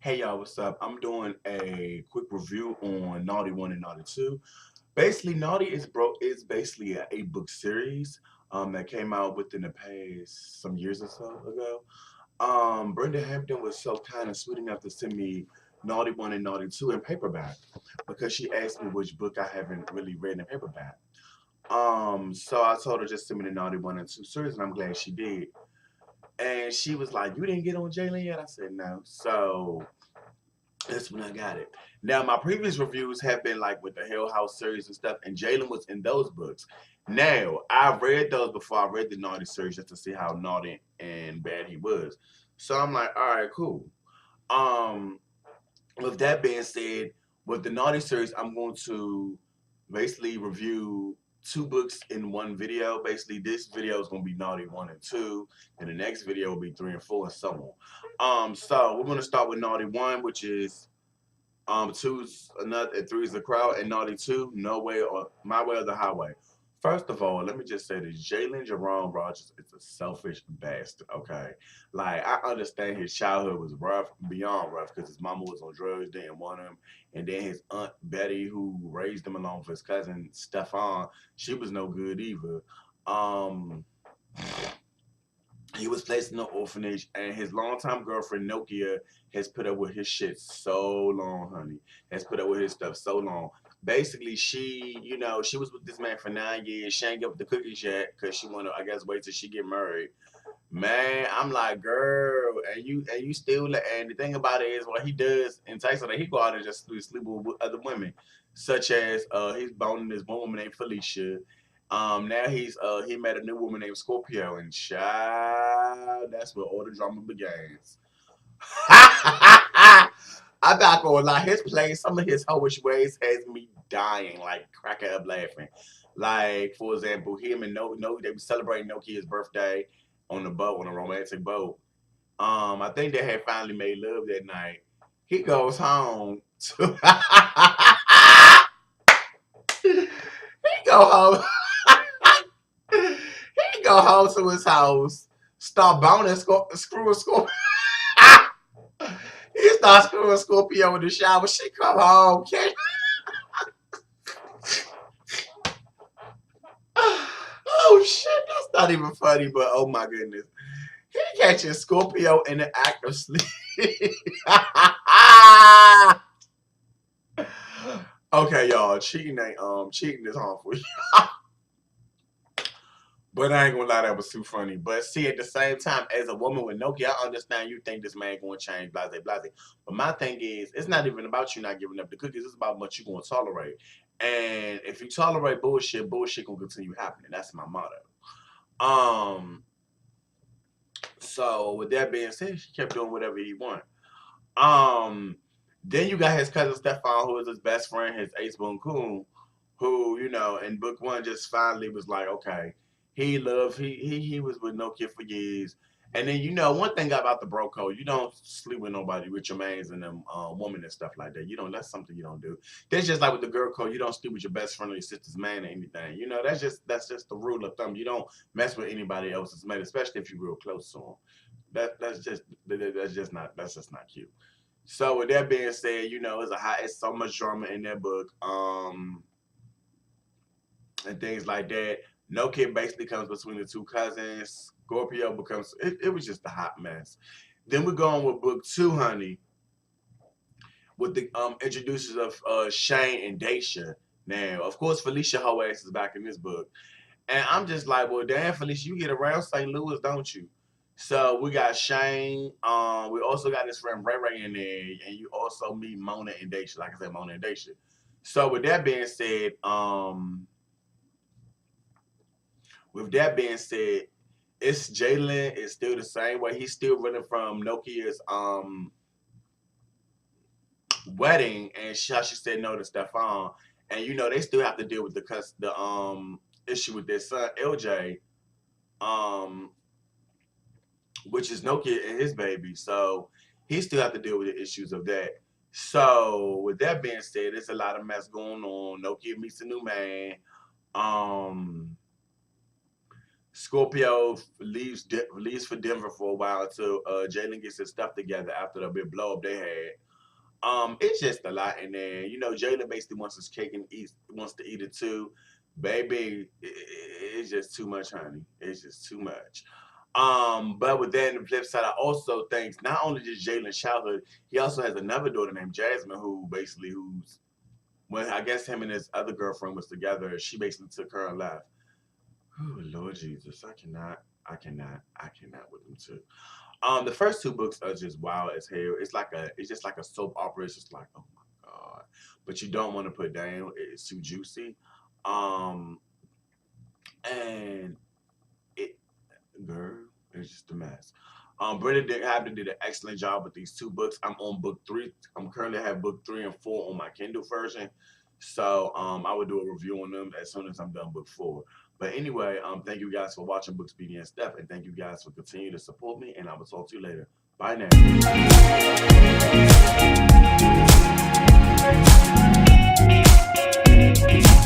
Hey y'all, what's up? I'm doing a quick review on Naughty One and Naughty Two. Basically, Naughty is basically an 8 book series that came out within the past some years or so ago. Brenda Hampton was so kind and sweet enough to send me Naughty One and Naughty Two in paperback because she asked me which book I haven't really read in paperback. So I told her just send me the Naughty One and Two series, and I'm glad she did. And she was like, "You didn't get on Jalen yet?" I said, "No." So that's when I got it. Now, my previous reviews have been like with the Hill House series and stuff, and Jalen was in those books. Now, I read those before I read the Naughty series just to see how naughty and bad he was. So I'm like, all right, cool. Um, with that being said, with the Naughty series, I'm going to basically review 2 books in one video. Basically, this video is going to be Naughty 1 and 2, and the next video will be 3 and 4, and so on. So we're going to start with Naughty 1, which is two's another, and three's the crowd, and Naughty Two, No Way or My Way or the Highway. First of all, let me just say this: Jalen Jerome Rogers is a selfish bastard. Okay, like I understand his childhood was rough, beyond rough, because his mama was on drugs, didn't want him, and then his aunt Betty, who raised him along with his cousin Stefan, she was no good either. Um, he was placed in an orphanage, and his longtime girlfriend Nokia has put up with his shit so long, honey. Has put up with his stuff so long. Basically, she was with this man for 9 years. She ain't get the cookies yet because she wanna, I guess, wait till she get married. Man, I'm like, girl, and you still, and the thing about it is, what he does in Texas, that he go out and just sleep with other women, such as he's boning this one woman named Felicia. Now he met a new woman named Scorpio, and child, that's where all the drama begins. I'm not gonna lie, his play, some of his hoish ways has me dying, like cracking up laughing. Like, for example, him and No, they were celebrating Nokia's birthday on the boat, on a romantic boat. I think they had finally made love that night. He goes home to he go home he go home to his house, start boning, screwing Scorpio. He starts screwing Scorpio in the shower. She come home, can't. Oh shit, that's not even funny, but oh my goodness. He catches Scorpio in the act of sleep. Okay, y'all, cheating is harmful. But I ain't gonna lie, that was too funny. But see, at the same time, as a woman with Nokia, I understand you think this man gonna change, blase, blase. But my thing is, it's not even about you not giving up the cookies. It's about what you gonna tolerate. And if you tolerate bullshit, bullshit gonna continue happening. That's my motto. Um. So with that being said, he kept doing whatever he wanted. Um. Then you got his cousin Stefan, who is his best friend, his ace boon coon, who in book one just finally was like, okay, he was with no kid for years. And then one thing about the bro code, you don't sleep with nobody with your mans and them woman and stuff like that. You don't. That's something you don't do. That's just like with the girl code. You don't sleep with your best friend or your sister's man or anything. That's just the rule of thumb. You don't mess with anybody else's man, especially if you're real close to them. That's just not cute. So with that being said, it's so much drama in that book, and things like that. No kid basically comes between the two cousins. Scorpio becomes it was just a hot mess. Then we're going with book two, honey, with the introductions of Shane and Daisha. Now, of course, Felicia Ho ass is back in this book. And I'm just like, well, damn, Felicia, you get around St. Louis, don't you? So we got Shane. We also got his friend Ray Ray in there, and you also meet Mona and Daisha. Like I said, Mona and Daisha. So with that being said, it's Jalen is still the same way. He's still running from Nokia's wedding, and she said no to Stefan, and they still have to deal with the issue with their son LJ, um which is Nokia and his baby. So he still have to deal with the issues of that. So with that being said, there's a lot of mess going on. Nokia meets a new man. Um Scorpio leaves for Denver for a while until Jalen gets his stuff together after the big blow up they had. It's just a lot in there. You know, Jalen basically wants his cake and wants to eat it too. Baby, it's just too much, honey. It's just too much. But with that, on the flip side, I also think not only just Jalen's childhood, he also has another daughter named Jasmine, who's when I guess him and his other girlfriend was together, she basically took her and left. Oh Lord Jesus, I cannot with them too. The first two books are just wild as hell. It's just like a soap opera. It's just like, oh my god, but you don't want to put down. It's too juicy. Um, and it, girl, it's just a mess. Hampton did an excellent job with these two books. I'm on book three. I'm currently have book 3 and 4 on my Kindle version. So I will do a review on them as soon as I'm done book 4. But anyway, thank you guys for watching Book Speedy and Steph, and thank you guys for continuing to support me. And I will talk to you later. Bye now.